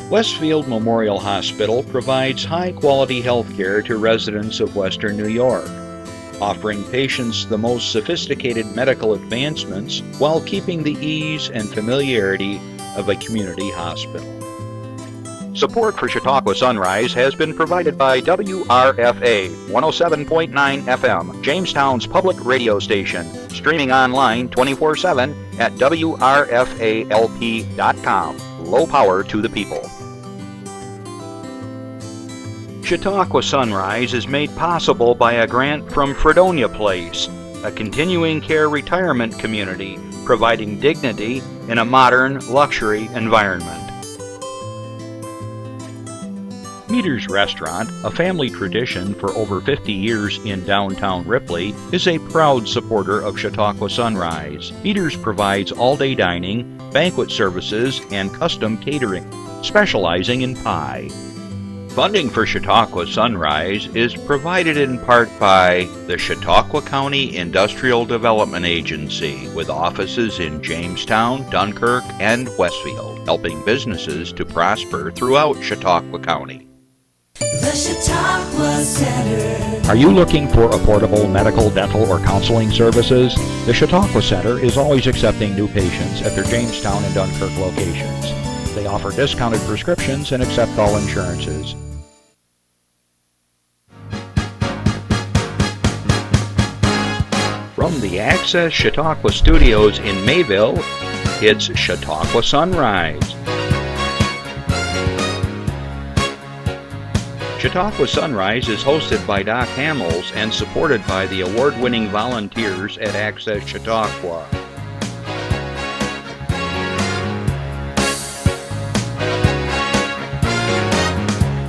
Westfield Memorial Hospital provides high-quality health care to residents of Western New York, offering patients the most sophisticated medical advancements while keeping the ease and familiarity of a community hospital. Support for Chautauqua Sunrise has been provided by WRFA 107.9 FM, Jamestown's public radio station, streaming online 24/7 at WRFALP.com. Low power to the people. Chautauqua Sunrise is made possible by a grant from Fredonia Place, a continuing care retirement community providing dignity in a modern luxury environment. Meter's Restaurant, a family tradition for over 50 years in downtown Ripley, is a proud supporter of Chautauqua Sunrise. Meter's provides all-day dining, banquet services, and custom catering, specializing in pie. Funding for Chautauqua Sunrise is provided in part by the Chautauqua County Industrial Development Agency, with offices in Jamestown, Dunkirk, and Westfield, helping businesses to prosper throughout Chautauqua County. The Chautauqua Center. Are you looking for affordable medical, dental, or counseling services? The Chautauqua Center is always accepting new patients at their Jamestown and Dunkirk locations. They offer discounted prescriptions and accept all insurances. From the Access Chautauqua Studios in Mayville, it's Chautauqua Sunrise. Chautauqua Sunrise is hosted by Doc Hamels and supported by the award-winning volunteers at Access Chautauqua.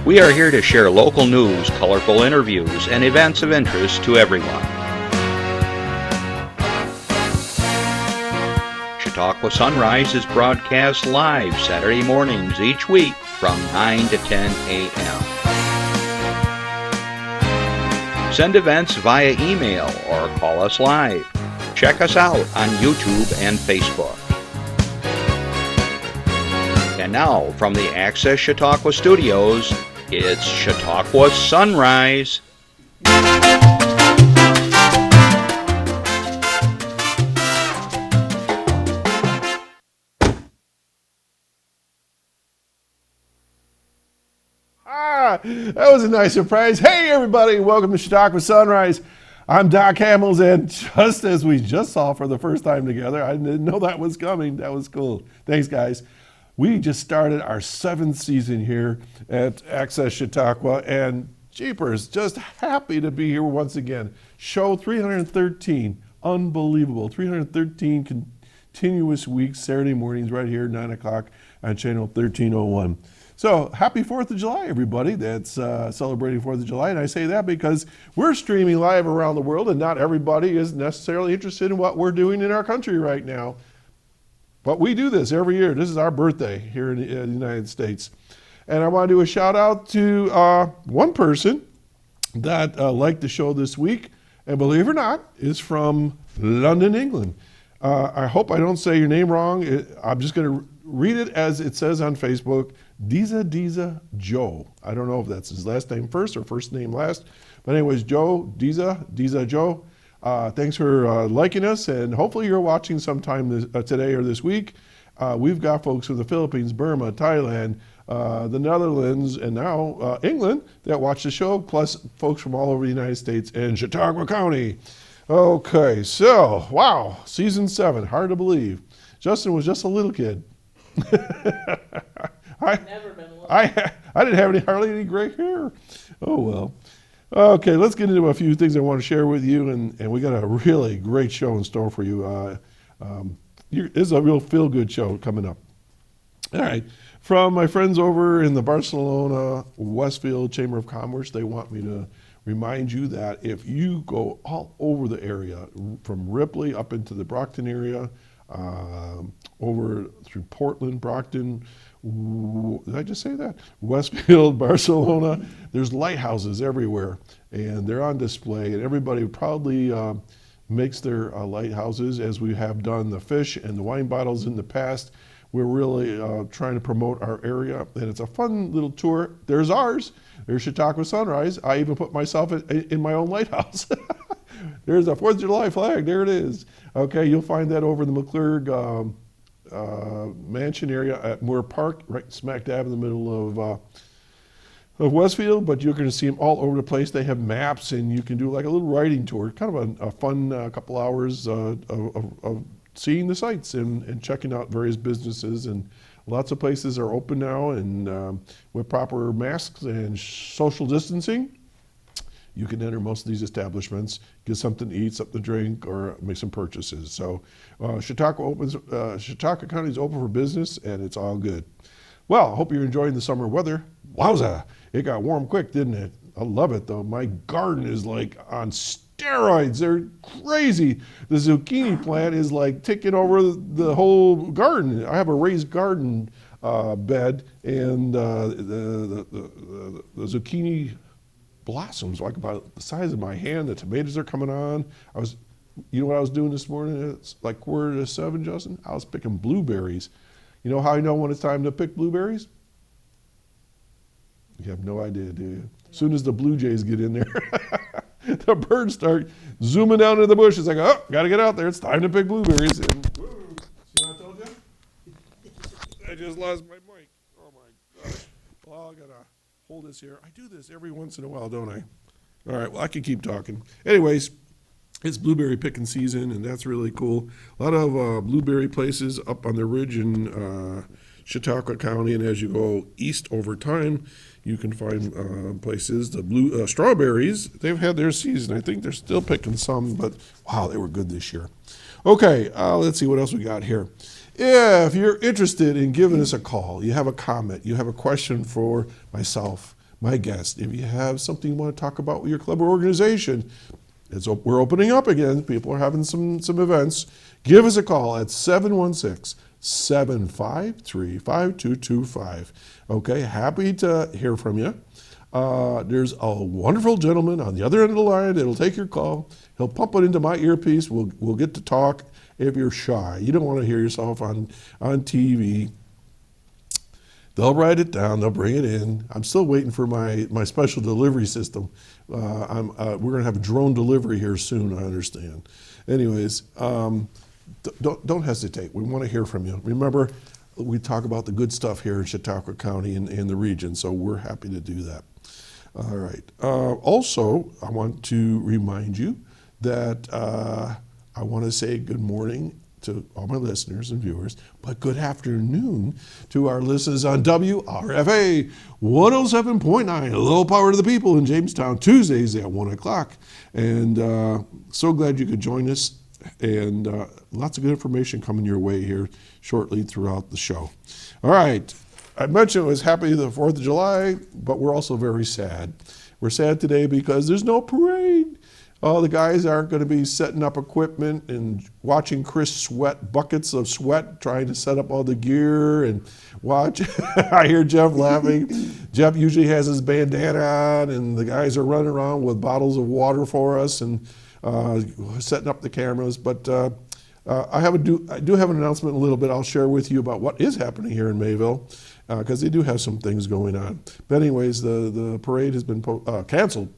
We are here to share local news, colorful interviews, and events of interest to everyone. Chautauqua Sunrise is broadcast live Saturday mornings each week from 9 to 10 a.m. Send events via email or call us live. Check us out on YouTube and Facebook. And now, from the Access Chautauqua Studios, it's Chautauqua Sunrise. That was a nice surprise. Hey, everybody, welcome to Chautauqua Sunrise. I'm Doc Hamels, and just as we just saw for the first time together, I didn't know that was coming. That was cool. Thanks, guys. We just started our 7th season here at Access Chautauqua, and jeepers, just happy to be here once again. Show 313, unbelievable. 313 continuous weeks, Saturday mornings right here, 9 o'clock on channel 1301. So happy 4th of July, everybody that's celebrating 4th of July. And I say that because we're streaming live around the world, and not everybody is necessarily interested in what we're doing in our country right now. But we do this every year. This is our birthday here in the United States. And I want to do a shout out to one person that liked the show this week, and believe it or not, is from London, England. I hope I don't say your name wrong. I'm just going to read it as it says on Facebook. Diza Joe. I don't know if that's his last name first or first name last. But anyways, Diza Joe. Thanks for liking us, and hopefully you're watching sometime today or this week. We've got folks from the Philippines, Burma, Thailand, the Netherlands, and now England that watch the show, plus folks from all over the United States and Chautauqua County. Okay, so, wow, season 7, hard to believe. Justin was just a little kid. I didn't have hardly any gray hair. Oh, well. Okay, let's get into a few things I want to share with you, and we got a really great show in store for you. This is a real feel-good show coming up. All right, from my friends over in the Barcelona Westfield Chamber of Commerce, they want me to remind you that if you go all over the area, from Ripley up into the Brockton area, over through Portland, Brockton, did I just say that? Westfield, Barcelona, there's lighthouses everywhere, and they're on display, and everybody probably makes their lighthouses, as we have done the fish and the wine bottles in the past. We're really trying to promote our area, and it's a fun little tour. There's ours. There's Chautauqua Sunrise. I even put myself in my own lighthouse. There's a 4th of July flag. There it is. Okay, you'll find that over the McClurg mansion area at Moore Park, right smack dab in the middle of Westfield, but you're going to see them all over the place. They have maps, and you can do like a little riding tour, kind of a fun couple hours of seeing the sights and checking out various businesses. And lots of places are open now, and with proper masks and social distancing, you can enter most of these establishments, get something to eat, something to drink, or make some purchases. So Chautauqua County is open for business, and it's all good. Well, I hope you're enjoying the summer weather. Wowza, it got warm quick, didn't it? I love it, though. My garden is like on steroids. They're crazy. The zucchini plant is like taking over the whole garden. I have a raised garden bed, and the zucchini blossoms like about the size of my hand. The tomatoes are coming on. You know what I was doing this morning? It's like 6:45, Justin. I was picking blueberries. You know how I know when it's time to pick blueberries? You have no idea, do you? As soon as the blue jays get in there, the birds start zooming down into the bushes. I go, oh, got to get out there. It's time to pick blueberries. And, whoa, see what I told you? I just lost my mic. Oh my gosh. Well, I got to hold this here. I do this every once in a while, don't I? All right, well, I can keep talking. Anyways, it's blueberry picking season, and that's really cool. A lot of blueberry places up on the ridge in Chautauqua County, and as you go east over time, you can find places. The strawberries, they've had their season. I think they're still picking some, but wow, they were good this year. Okay, let's see what else we got here. Yeah, if you're interested in giving us a call, you have a comment, you have a question for myself, my guest, if you have something you want to talk about with your club or organization, we're opening up again. People are having some events. Give us a call at 716-753-5225. Okay, happy to hear from you. There's a wonderful gentleman on the other end of the line that'll take your call. He'll pump it into my earpiece. We'll get to talk. If you're shy, you don't want to hear yourself on TV, they'll write it down. They'll bring it in. I'm still waiting for my special delivery system. We're going to have a drone delivery here soon, I understand. Anyways, don't hesitate. We want to hear from you. Remember, we talk about the good stuff here in Chautauqua County and the region, so we're happy to do that. All right. Also, I want to remind you that I want to say good morning to all my listeners and viewers, but good afternoon to our listeners on WRFA 107.9, low power to the people in Jamestown, Tuesdays at 1 o'clock. And so glad you could join us, and lots of good information coming your way here shortly throughout the show. All right, I mentioned it was happy the 4th of July, but we're also very sad. We're sad today because there's no parade. Oh, the guys aren't going to be setting up equipment and watching Chris sweat buckets of sweat, trying to set up all the gear and watch. I hear Jeff laughing. Jeff usually has his bandana on, and the guys are running around with bottles of water for us and setting up the cameras. But I do have an announcement in a little bit I'll share with you about what is happening here in Mayville, because they do have some things going on. But anyways, the parade has been canceled.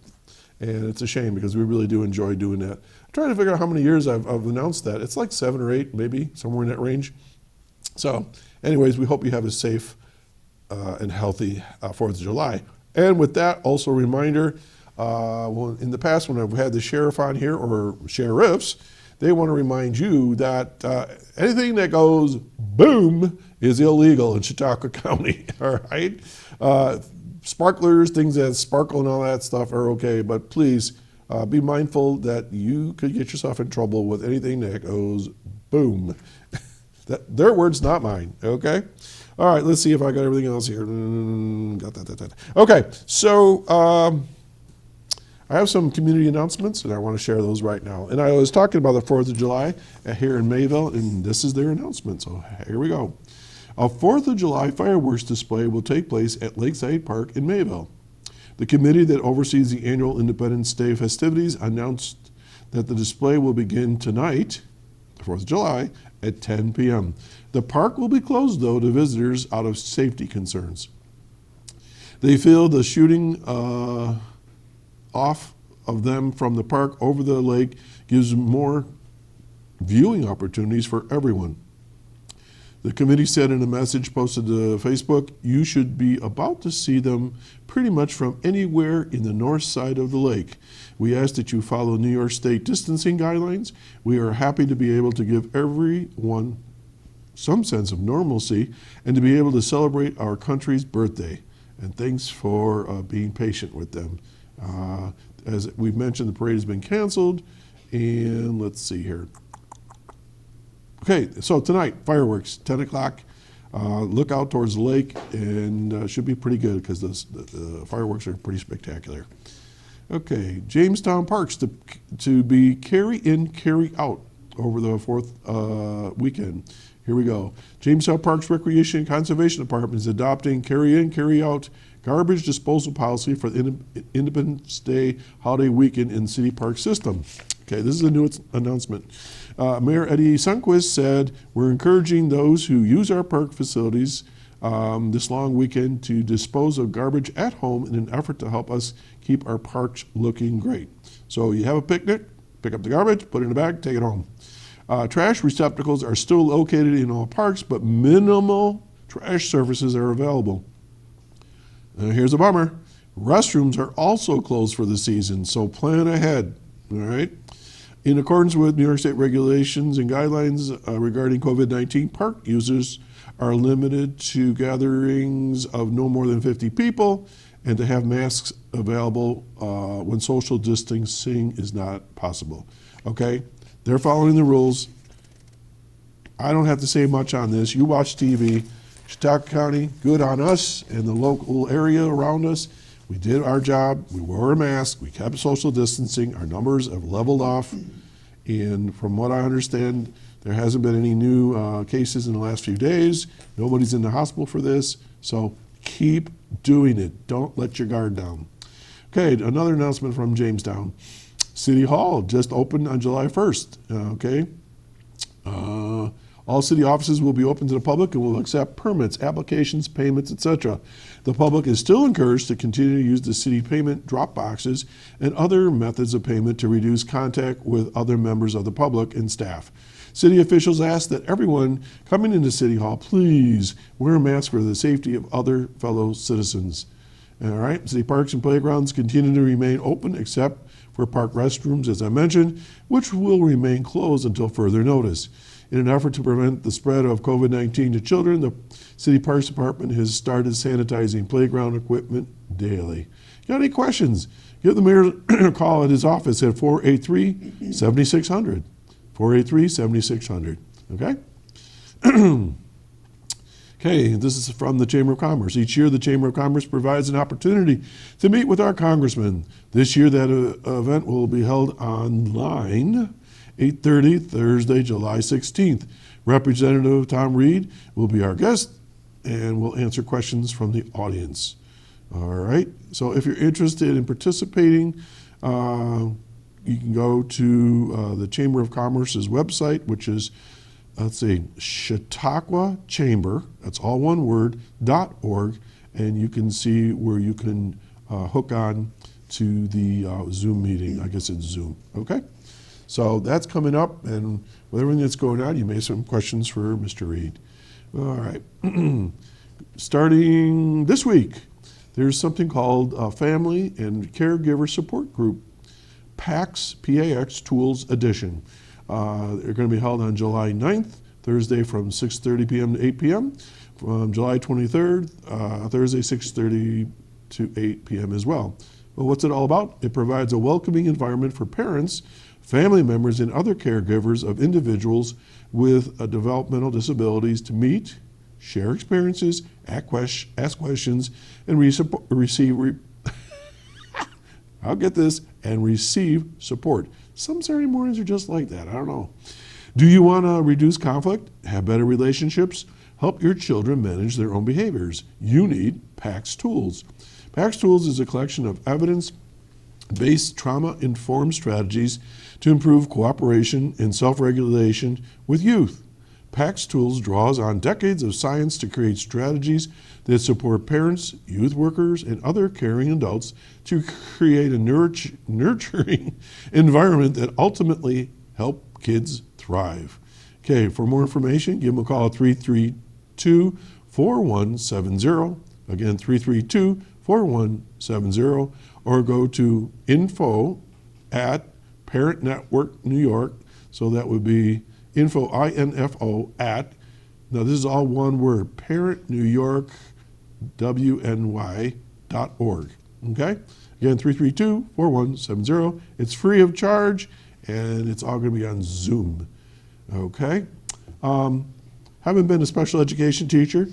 And it's a shame because we really do enjoy doing that. I'm trying to figure out how many years I've announced that. It's like 7 or 8, maybe, somewhere in that range. So anyways, we hope you have a safe and healthy 4th of July. And with that, also a reminder, in the past when I've had the sheriff on here, or sheriffs, they want to remind you that anything that goes boom is illegal in Chautauqua County, all right? Sparklers, things that sparkle and all that stuff are okay, but please be mindful that you could get yourself in trouble with anything that goes boom. Their words, not mine, okay? All right, let's see if I got everything else here. Got that. Okay, so I have some community announcements, and I want to share those right now. And I was talking about the 4th of July here in Mayville, and this is their announcement, so here we go. A 4th of July fireworks display will take place at Lakeside Park in Mayville. The committee that oversees the annual Independence Day festivities announced that the display will begin tonight, the 4th of July, at 10 p.m. The park will be closed, though, to visitors out of safety concerns. They feel the shooting off of them from the park over the lake gives more viewing opportunities for everyone. The committee said in a message posted to Facebook, "You should be about to see them pretty much from anywhere in the north side of the lake. We ask that you follow New York State distancing guidelines. We are happy to be able to give everyone some sense of normalcy and to be able to celebrate our country's birthday. And thanks for being patient with them." As we've mentioned, the parade has been canceled. And let's see here. Okay, so tonight, fireworks, 10 o'clock. Look out towards the lake, and should be pretty good because the fireworks are pretty spectacular. Okay, Jamestown Parks to be carry in, carry out over the fourth weekend. Here we go. Jamestown Parks Recreation and Conservation Department is adopting carry in, carry out garbage disposal policy for the Independence Day holiday weekend in City Park system. Okay, this is a new announcement. Mayor Eddie Sundquist said, "We're encouraging those who use our park facilities this long weekend to dispose of garbage at home in an effort to help us keep our parks looking great." So you have a picnic, pick up the garbage, put it in a bag, take it home. Trash receptacles are still located in all parks, but minimal trash services are available. Here's a bummer. Restrooms are also closed for the season, so plan ahead, all right? In accordance with New York State regulations and guidelines regarding COVID-19, park users are limited to gatherings of no more than 50 people and to have masks available when social distancing is not possible. Okay? They're following the rules. I don't have to say much on this. You watch TV. Chautauqua County, good on us and the local area around us. We did our job. We wore a mask. We kept social distancing. Our numbers have leveled off. And from what I understand, there hasn't been any new cases in the last few days. Nobody's in the hospital for this. So keep doing it. Don't let your guard down. Okay, another announcement from Jamestown. City Hall just opened on July 1st. Okay. All city offices will be open to the public and will accept permits, applications, payments, etc. The public is still encouraged to continue to use the city payment drop boxes and other methods of payment to reduce contact with other members of the public and staff. City officials ask that everyone coming into City Hall please wear a mask for the safety of other fellow citizens. All right, city parks and playgrounds continue to remain open except for park restrooms, as I mentioned, which will remain closed until further notice. In an effort to prevent the spread of COVID-19 to children, the City Parks Department has started sanitizing playground equipment daily. Got any questions? Give the mayor a call at his office at 483-7600. 483-7600. Okay? Okay, this is from the Chamber of Commerce. Each year, the Chamber of Commerce provides an opportunity to meet with our congressman. This year, that event will be held online, 8:30, Thursday, July 16th. Representative Tom Reed will be our guest and will answer questions from the audience. All right, so if you're interested in participating, you can go to the Chamber of Commerce's website, which is, let's see, Chautauqua Chamber, that's all one word, .org, and you can see where you can hook on to the Zoom meeting. I guess it's Zoom, okay? So that's coming up, and with everything that's going on, you may have some questions for Mr. Reed. All right. Starting this week, there's something called Family and Caregiver Support Group, PAX, P-A-X Tools Edition. They're going to be held on July 9th, Thursday from 6:30 p.m. to 8 p.m. From July 23rd, Thursday 6:30 to 8 p.m. as well. Well, what's it all about? It provides a welcoming environment for parents, family members, and other caregivers of individuals with developmental disabilities to meet, share experiences, ask questions, and receive support. Some Saturday mornings are just like that. I don't know. Do you want to reduce conflict, have better relationships, help your children manage their own behaviors? You need PAX Tools. PAX Tools is a collection of evidence-based trauma-informed strategies to improve cooperation and self-regulation with youth. PACS Tools draws on decades of science to create strategies that support parents, youth workers, and other caring adults to create a nurturing environment that ultimately help kids thrive. Okay, for more information, give them a call at 332-4170. Again, 332-4170, or go to info@Parent Network New York. So that would be info, I-N-F-O, at, now this is all one word, parentnewyorkwny.org. Okay? Again, 332-4170. It's free of charge, and it's all going to be on Zoom. Okay? Having been a special education teacher,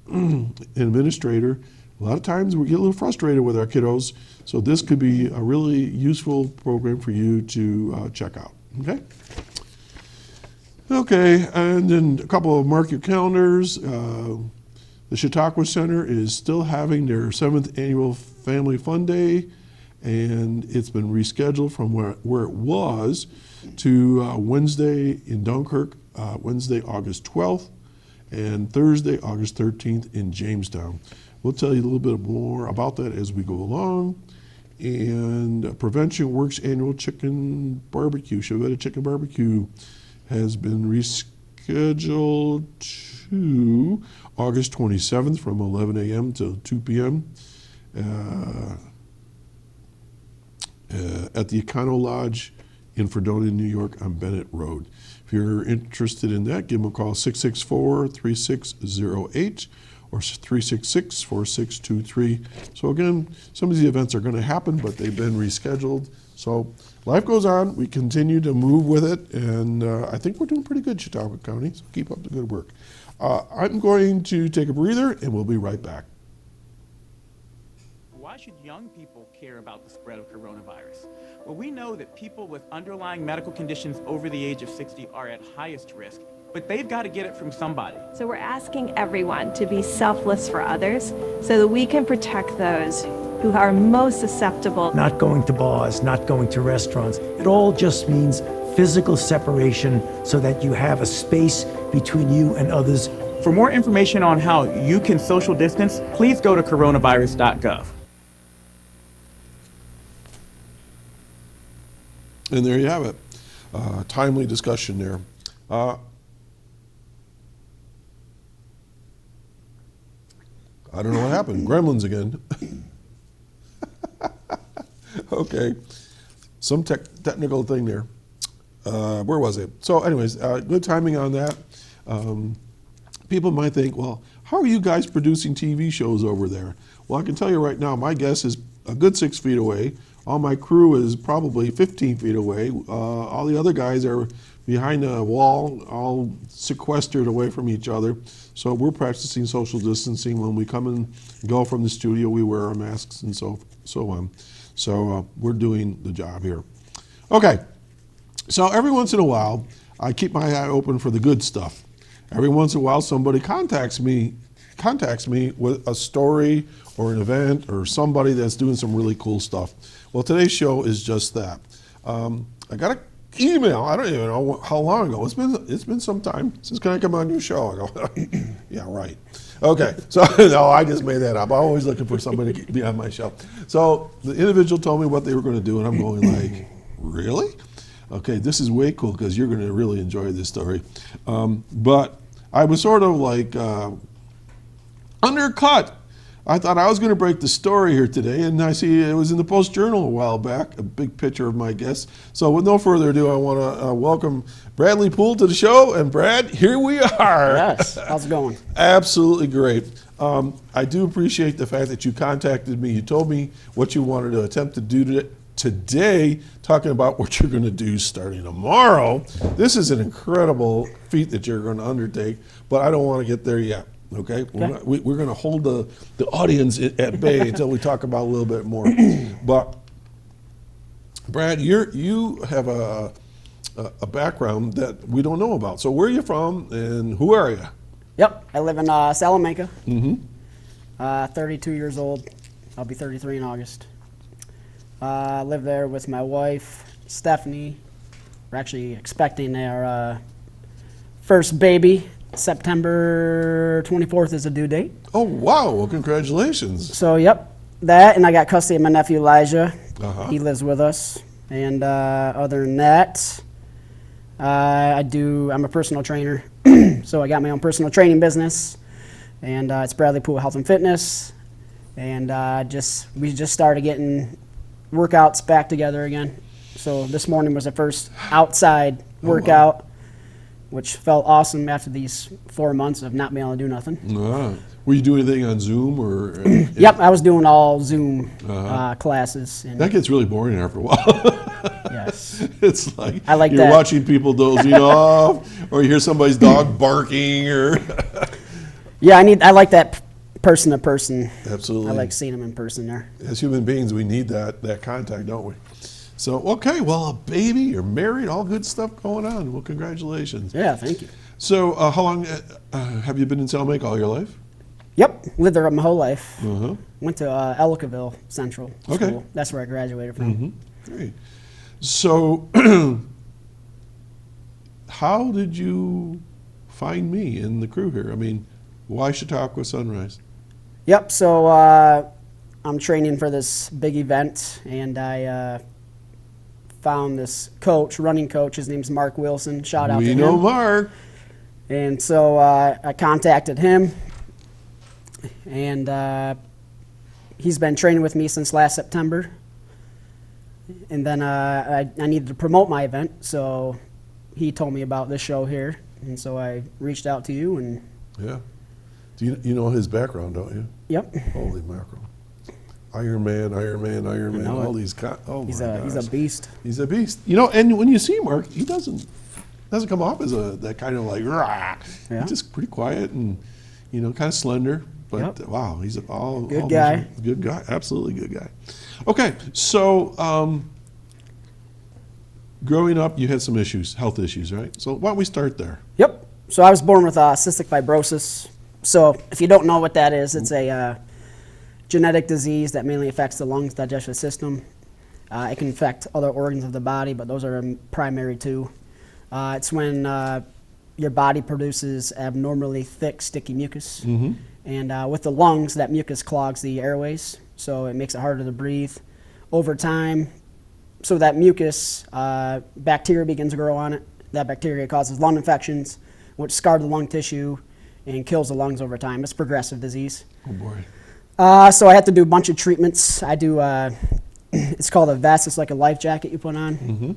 administrator, a lot of times we get a little frustrated with our kiddos, so this could be a really useful program for you to check out. Okay? Okay, and then a couple of mark your calendars. The Chautauqua Center is still having their 7th annual Family Fun Day, and it's been rescheduled from where it was to Wednesday in Dunkirk, Wednesday, August 12th, and Thursday, August 13th in Jamestown. We'll tell you a little bit more about that as we go along. And Prevention Works annual chicken barbecue, Chevetta Chicken Barbecue, has been rescheduled to August 27th from 11 a.m. to 2 p.m. At the Econo Lodge in Fredonia, New York on Bennett Road. If you're interested in that, give them a call, 664-3608 or 366-4623. So again, some of these events are going to happen, but they've been rescheduled. So life goes on. We continue to move with it, and I think we're doing pretty good, Chautauqua County, so keep up the good work. I'm going to take a breather, and we'll be right back. Why should young people care about the spread of coronavirus? Well, we know that people with underlying medical conditions over the age of 60 are at highest risk, but they've got to get it from somebody. So we're asking everyone to be selfless for others so that we can protect those who are most susceptible. Not going to bars, not going to restaurants. It all just means physical separation so that you have a space between you and others. For more information on how you can social distance, please go to coronavirus.gov. And there you have it. Timely discussion there. I don't know what happened. Gremlins again. Okay. Some technical thing there. Where was it? So anyways, good timing on that. People might think, well, how are you guys producing TV shows over there? Well, I can tell you right now, my guest is a good 6 feet away. All my crew is probably 15 feet away. All the other guys are behind a wall, all sequestered away from each other. So we're practicing social distancing. When we come and go from the studio, we wear our masks and so on. So we're doing the job here. Okay, so every once in a while, I keep my eye open for the good stuff. Every once in a while, somebody contacts me with a story or an event or somebody that's doing some really cool stuff. Well, today's show is just that. I got an email. I don't even know how long ago. It's been some time since can I come on your show? I go, yeah, right. Okay, so no, I just made that up. I'm always looking for somebody to be on my show. So the individual told me what they were going to do, and I'm going like, really? Okay, this is way cool because you're going to really enjoy this story. But I was sort of like undercut. I thought I was going to break the story here today, and I see it was in the Post-Journal a while back, a big picture of my guest. So with no further ado, I want to welcome Bradley Poole to the show. And Brad, here we are. Yes, how's it going? Absolutely great. I do appreciate the fact that you contacted me. You told me what you wanted to attempt to do today, talking about what you're going to do starting tomorrow. This is an incredible feat that you're going to undertake, but I don't want to get there yet. Okay, we're going to hold the audience at bay until we talk about a little bit more. But Brad, you have a background that we don't know about. So where are you from, and who are you? Yep, I live in Salamanca. 32 years old. I'll be 33 in August. I live there with my wife, Stephanie. We're actually expecting our first baby September 24th is the due date. Oh, wow. Well, congratulations. So, yep, that, and I got custody of my nephew Elijah. Uh-huh. He lives with us. And other than that, I'm a personal trainer. So I got my own personal training business, and it's Bradley Poole Health and Fitness. And we just started getting workouts back together again. So this morning was the first outside workout, which felt awesome after these 4 months of not being able to do nothing. Were you doing anything on Zoom or? Yep, I was doing all Zoom classes. And That gets really boring after a while. yes. It's like I like you're that. watching people dozing off, or you hear somebody's dog barking, or Yeah, I like that person to person. absolutely. I like seeing them in person there. As human beings, we need that contact, don't we? So, okay, well, a baby, you're married, all good stuff going on. Well, congratulations. Yeah, thank you. So, how long have you been in Salmac all your life? Yep, lived there my whole life. Uh-huh. Went to Ellicottville Central Okay. School. That's where I graduated from. Great. So, how did you find me and the crew here? I mean, why Chautauqua Sunrise? Yep, so I'm training for this big event, and I found this running coach. His name's Mark Wilson. Shout out to We him. know Mark. And so I contacted him, and he's been training with me since last September. And then I needed to promote my event, so he told me about this show here, and so I reached out to you. And Yeah. Do you know his background, don't you? yep, Holy mackerel. Iron Man, know all it. these oh he's my a gosh. beast. He's a beast. You know, and when you see Mark, he doesn't come off as that kind of like, rah. Yeah. He's just pretty quiet and, kind of slender. But Yep. wow, he's Good guy. Good guy, absolutely good guy. Okay, so growing up, you had some health issues, right? So why don't we start there? Yep. So I was born with cystic fibrosis. So if you don't know what that is, it's a genetic disease that mainly affects the lungs, digestive system. It can affect other organs of the body, but those are primary two. It's when your body produces abnormally thick, sticky mucus. And with the lungs, that mucus clogs the airways, so it makes it harder to breathe. Over time, so that mucus, bacteria begins to grow on it. That bacteria causes lung infections, which scar the lung tissue and kills the lungs over time. It's progressive disease. Oh boy. So I had to do a bunch of treatments. I do, it's called a vest. It's like a life jacket you put on.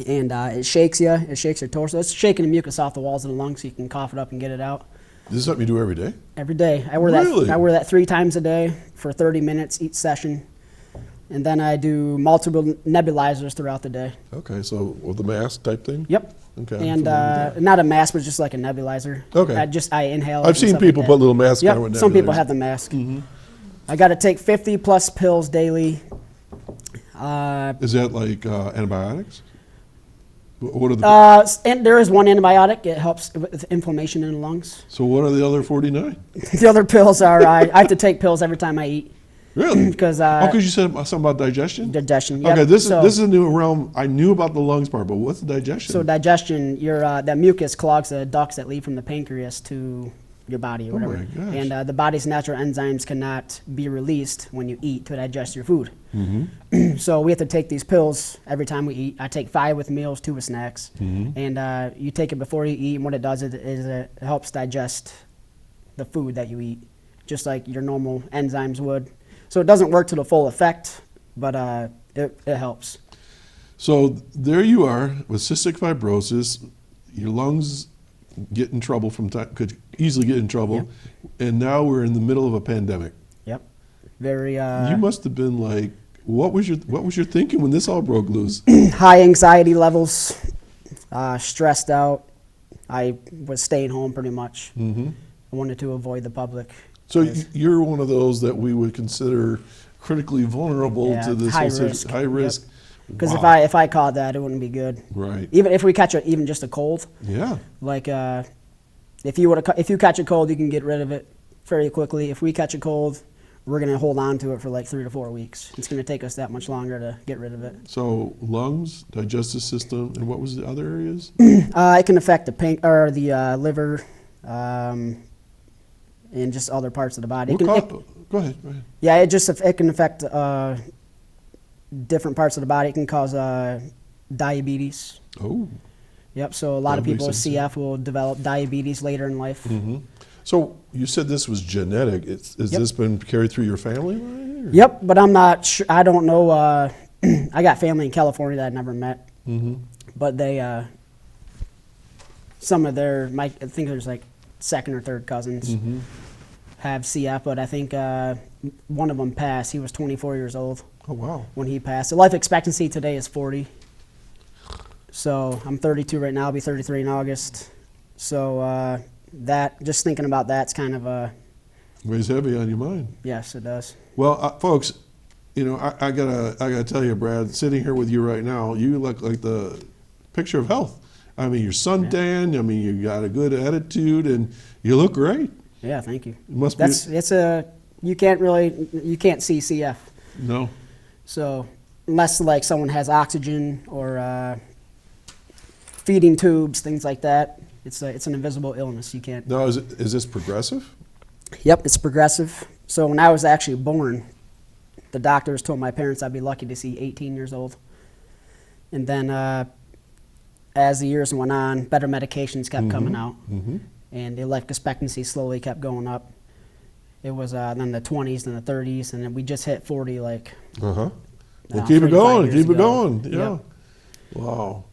And it shakes you. It shakes your torso. It's shaking the mucus off the walls of the lungs so you can cough it up and get it out. This is something you do every day? Every day. I wear Really? that. I wear that 3 times a day for 30 minutes each session. And then I do multiple nebulizers throughout the day. Okay, so with the mask type thing? Yep. Okay. I'm And familiar with that. not a mask, but just like a nebulizer. Okay. I inhale. it I've and seen stuff people like put that. little masks Yep. on with Some people nebulizers. have the mask. I got to take 50 plus pills daily. Is that like antibiotics? What are the? And there is one antibiotic. It helps with inflammation in the lungs. So what are the other 49? The other pills are I have to take pills every time I eat Really? because Because you said something about digestion. digestion. Yep. Okay, this So- is a new realm. I knew about the lungs part, but what's the digestion? So digestion, that mucus clogs the ducts that lead from the pancreas to your body or whatever. my gosh. And the body's natural enzymes cannot be released when you eat to digest your food. So we have to take these pills every time we eat. I take 5 with meals, 2 with snacks. And you take it before you eat, and what it does is it helps digest the food that you eat, just like your normal enzymes would. So it doesn't work to the full effect, but it helps. So there you are with cystic fibrosis. Your lungs get in trouble could easily get in trouble, and now we're in the middle of a pandemic. Yep. Very You must have been like, what was your thinking when this all broke loose? high anxiety levels, stressed out. I was staying home pretty much. I wanted to avoid the public. So you're one of those that we would consider critically vulnerable Yeah, to this high whole risk. high risk. Because Wow. if I caught that, it wouldn't be good. Right. Even if we catch even just a cold, Yeah. like if you catch a cold, you can get rid of it very quickly. If we catch a cold, we're gonna hold on to it for like 3 to 4 weeks. It's gonna take us that much longer to get rid of it. So lungs, digestive system, and what was the other areas? It can affect the liver, and just other parts of the body. Go ahead. Go ahead. Yeah, it can affect different parts of the body. It can cause diabetes. Oh. Yep. So a lot of That people with makes sense, CF will develop diabetes later in life. Mm-hmm. So you said this was genetic. Has Yep. this been carried through your family line? Or? Yep, but I'm not sure. I don't know. I got family in California that I never met, but they, some of their, I think there's like second or third cousins have CF, but I think one of them passed. He was 24 years old. Oh, wow. When he passed. The life expectancy today is 40. So I'm 32 right now. I'll be 33 in August. So that, just thinking about that's kind of Weighs heavy on your mind. yes, it does. Well, folks, you know, I gotta tell you, Brad, sitting here with you right now, you look like the picture of health. I mean, you're suntanned. I mean, you got a good attitude, and you look great. Yeah, thank you. It must You can't see CF. No. So unless like someone has oxygen or feeding tubes, things like that, it's an invisible illness. You can't. Now, is this progressive? Yep, it's progressive. So when I was actually born, the doctors told my parents I'd be lucky to see 18 years old. And then as the years went on, better medications kept coming out, and the life expectancy slowly kept going up. It was then the 20s, then the 30s, and then we just hit 40 like. Well, now, keep it 35 going. years Keep it ago. going. Yeah. Yep. Wow.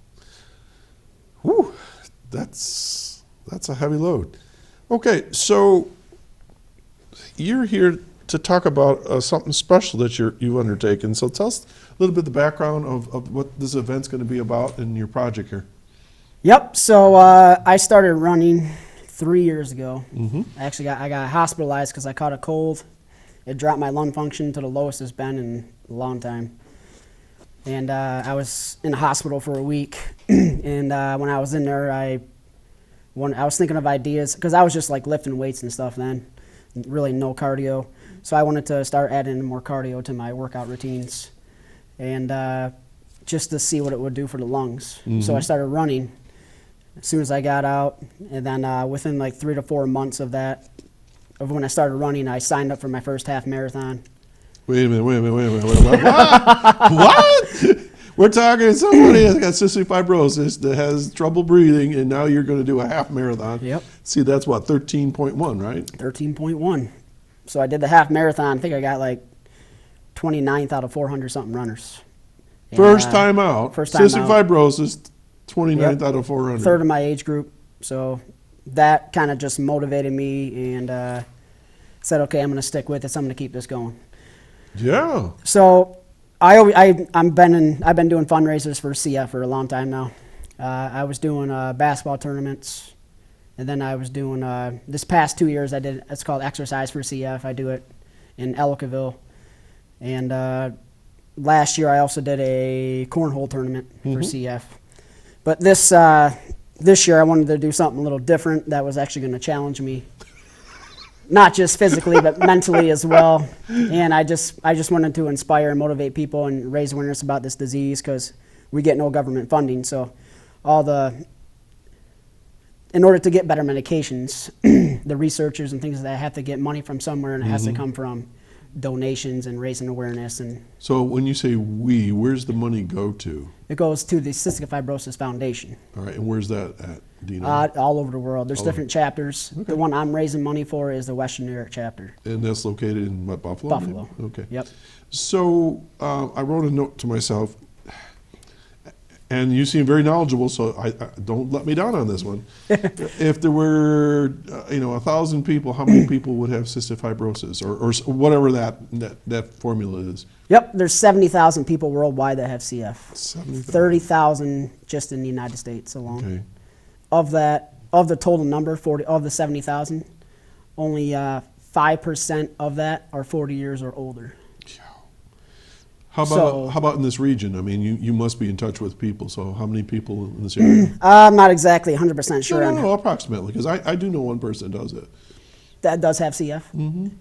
Whew. That's a heavy load. Okay, so you're here to talk about something special that you've undertaken. So tell us a little bit the background of what this event's going to be about in your project here. Yep. So I started running 3 years ago. I got hospitalized because I caught a cold. It dropped my lung function to the lowest it's been in a long time. And I was in the hospital for a week. And when I was in there, I was thinking of ideas because I was just like lifting weights and stuff then, really no cardio. So I wanted to start adding more cardio to my workout routines, and just to see what it would do for the lungs. So I started running as soon as I got out, and then within like 3 to 4 months of when I started running, I signed up for my first half marathon. Wait a minute. What? We're talking somebody that's got cystic fibrosis that has trouble breathing, and now you're going to do a half marathon. Yep. See, that's what, 13.1, right? 13.1. So I did the half marathon. I think I got like 29th out of 400 something runners. And, First time out. First time cystic out. fibrosis, 29th Yep. out of 400. Third of my age group. So that kind of just motivated me and said, okay, I'm going to stick with this. I'm going to keep this going. Yeah. So I've been doing fundraisers for CF for a long time now. I was doing basketball tournaments, and then I was doing this past 2 years it's called Exercise for CF. I do it in Ellicottville, and last year I also did a cornhole tournament for CF. But this year I wanted to do something a little different that was actually going to challenge me. Not just physically, but mentally as well. And I just wanted to inspire and motivate people and raise awareness about this disease because we get no government funding. So in order to get better medications, the researchers and things like that have to get money from somewhere, and it has to come from donations and raising awareness. And So when you say we, where's the money go to? it goes to the Cystic Fibrosis Foundation. All right, and where's that at? Do you know? All over the world. There's different chapters. Okay. The one I'm raising money for is the Western New York chapter. And that's located in what, Buffalo? Buffalo. Okay. Yep. So I wrote a note to myself, and you seem very knowledgeable, so I don't let me down on this one. If there were, 1,000 people, how many people would have cystic fibrosis, or whatever that formula is? Yep, there's 70,000 people worldwide that have CF. 70,000. 30,000 just in the United States alone. Okay. Of the total number, of the 70,000, only 5% of that are 40 years or older. How So- about in this region? I mean, you must be in touch with people. So how many people in this area? I'm not exactly 100% sure on No, approximately, because I do know one person that does it. that does have CF.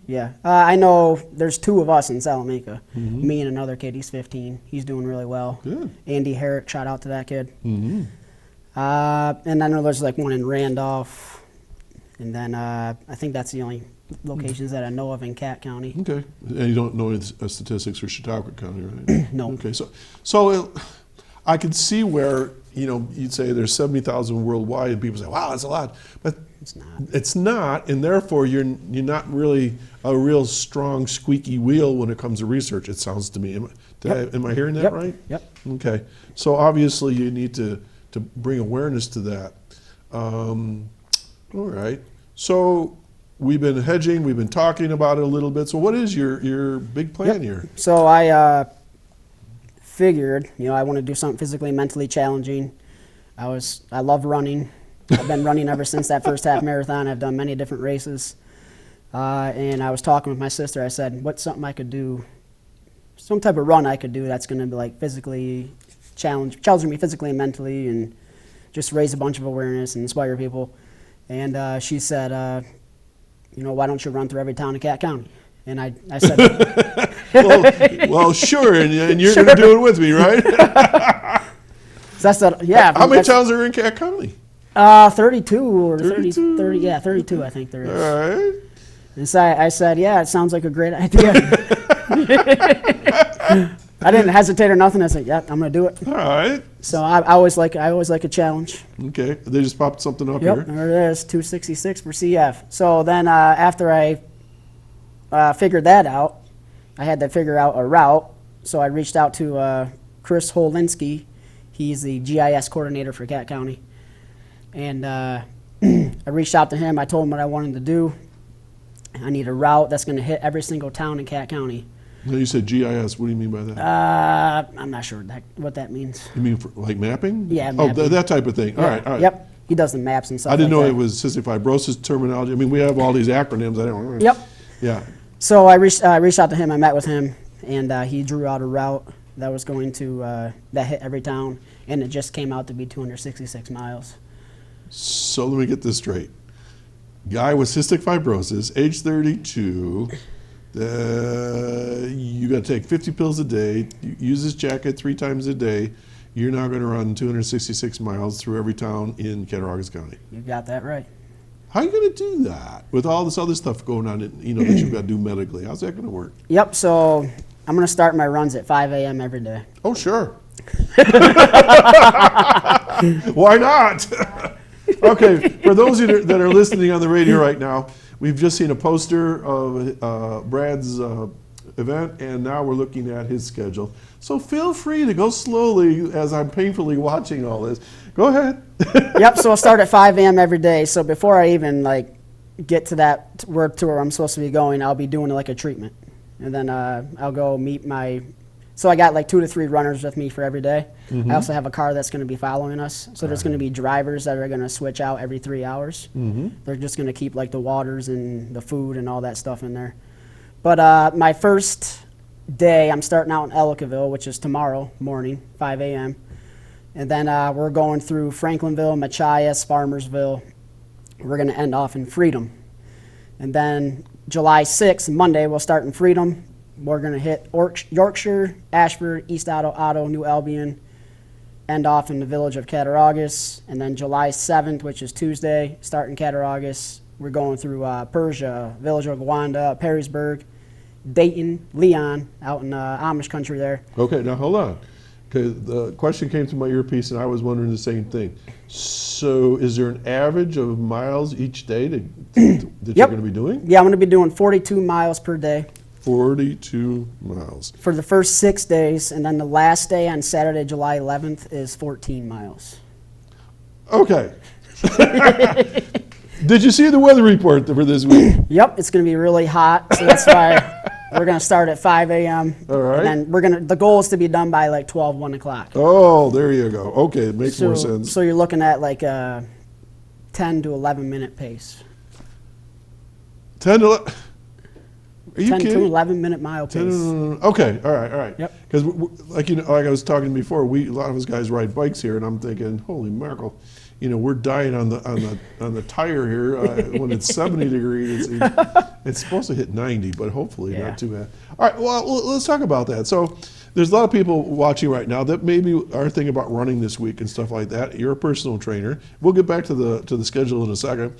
Yeah, I know there's 2 of us in Salamanca. Me and another kid. He's 15. He's doing really well. Good. Andy Herrick, shout out to that kid. And I know there's like one in Randolph, And then I think that's the only locations that I know of in Cat County. Okay. And you don't know any statistics for Chautauqua County, right? No. Okay. So I could see where, you'd say there's 70,000 worldwide, and people say, wow, that's a lot. But It's not. it's not, and therefore you're not really a real strong squeaky wheel when it comes to research, it sounds to me. Am I hearing that Yep. right? Yep. Okay. So obviously you need to bring awareness to that. All right. So we've been hedging, we've been talking about it a little bit. So what is your big plan here? So I figured, I want to do something physically and mentally challenging. I love running. I've been running ever since that first half marathon. I've done many different races. And I was talking with my sister. I said, what's something I could do, some type of run I could do that's going to be like physically challenging me physically and mentally, and just raise a bunch of awareness and inspire people. And she said, why don't you run through every town in Cat County? And I said, well, sure, and you're going to do it with me, right? so I said, yeah. How many towns are in Cat County? 32 or 32? 30, yeah, 32 I think there is. All right. And so I said, yeah, it sounds like a great idea. I didn't hesitate or nothing. I said, yeah, I'm going to do it. All right. So I always like a challenge. Okay. They just popped something up Yep, here. there it is, 266 for CF. So then after I figured that out, I had to figure out a route. So I reached out to Chris Holinski. He's the GIS coordinator for Cat County. And I reached out to him. I told him what I wanted to do. I need a route that's going to hit every single town in Cat County. No, you said GIS. What do you mean by that? I'm not sure what that means. You mean for, like mapping? Yeah, Oh, mapping. that type of thing. All right. Yep. He does the maps and stuff. I didn't like know that. it was cystic fibrosis terminology. I mean, we have all these acronyms. I don't. Yep. Yeah. So I reached out to him. I met with him, and he drew out a route that was going to that hit every town, and it just came out to be 266 miles. So let me get this straight. Guy with cystic fibrosis, age 32. You got to take 50 pills a day. Use this jacket 3 times a day. You're now going to run 266 miles through every town in Cattaraugus County. You got that right. How are you going to do that with all this other stuff going on? That you've got to do medically. How's that going to work? Yep. So I'm going to start my runs at 5 a.m. every day. Oh, sure. Why not? Okay, for those of you that are listening on the radio right now, we've just seen a poster of Brad's event, and now we're looking at his schedule. So feel free to go slowly as I'm painfully watching all this. Go ahead. Yep. So I'll start at 5 a.m. every day. So before I even get to that work to where I'm supposed to be going, I'll be doing like a treatment, and then I'll go meet my. So I got like 2 to 3 runners with me for every day. I also have a car that's going to be following us. So there's going to be drivers that are going to switch out every 3 hours. They're just going to keep like the waters and the food and all that stuff in there. But my first day, I'm starting out in Ellicottville, which is tomorrow morning, 5 a.m. And then we're going through Franklinville, Machias, Farmersville. We're going to end off in Freedom. And then July 6th, Monday, we'll start in Freedom. We're going to hit Yorkshire, Ashford, East Otto, New Albion, end off in the village of Cattaraugus. And then July 7th, which is Tuesday, start in Cattaraugus. We're going through Persia, village of Gwanda, Perrysburg, Dayton, Leon, out in Amish country there. Okay, now hold on. Okay, the question came through my earpiece, and I was wondering the same thing. So is there an average of miles each day that you're going to be doing? Yeah, I'm going to be doing 42 miles per day. 42 miles. For the first 6 days, and then the last day on Saturday, July 11th, is 14 miles. Okay. Did you see the weather report for this week? Yep, it's going to be really hot, so that's why we're going to start at 5 a.m. All right. And then the goal is to be done by like 1 o'clock. Oh, there you go. Okay, it makes more sense. So you're looking at like a 10 to 11 minute pace. 10 to 11. Are you 10 kidding? to 11 minute mile pace. Okay, all right. Yep. Because like I was talking before, a lot of us guys ride bikes here, and I'm thinking, holy mackerel, we're dying on the tire here when it's 70 degrees. It's supposed to hit 90, but hopefully not too bad. All right, well, let's talk about that. So there's a lot of people watching right now that maybe are thinking about running this week and stuff like that. You're a personal trainer. We'll get back to the schedule in a second.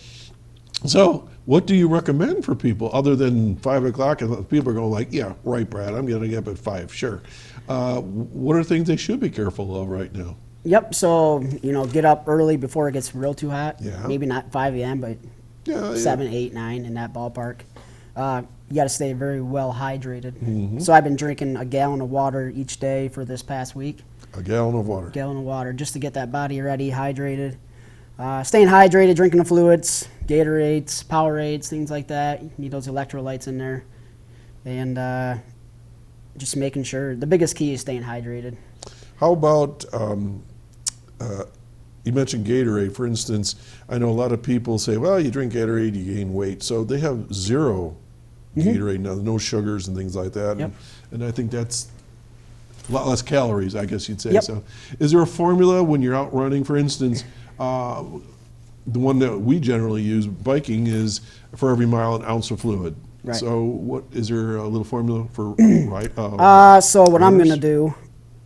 So what do you recommend for people other than 5 o'clock? And people are going like, yeah, right, Brad, I'm going to get up at 5, sure. What are things they should be careful of right now? Yep. So get up early before it gets real too hot. Yeah. Maybe not 5 a.m., but Yeah, 7, 8, 9 in that ballpark. You got to stay very well hydrated. Mm-hmm. So I've been drinking a gallon of water each day for this past week. A gallon of water. Gallon of water just to get that body ready, hydrated. Staying hydrated, drinking the fluids, Gatorades, Powerades, things like that. You need those electrolytes in there. And just making sure. The biggest key is staying hydrated. How about, you mentioned Gatorade, for instance. I know a lot of people say, well, you drink Gatorade, you gain weight. So they have zero Gatorade now, no sugars and things like that. Yep. And I think that's a lot less calories, I guess you'd say. Yep. So is there a formula when you're out running, for instance? The one that we generally use, biking, is for every mile an ounce of fluid. Right. So what is there a little formula for So what I'm going to runners? do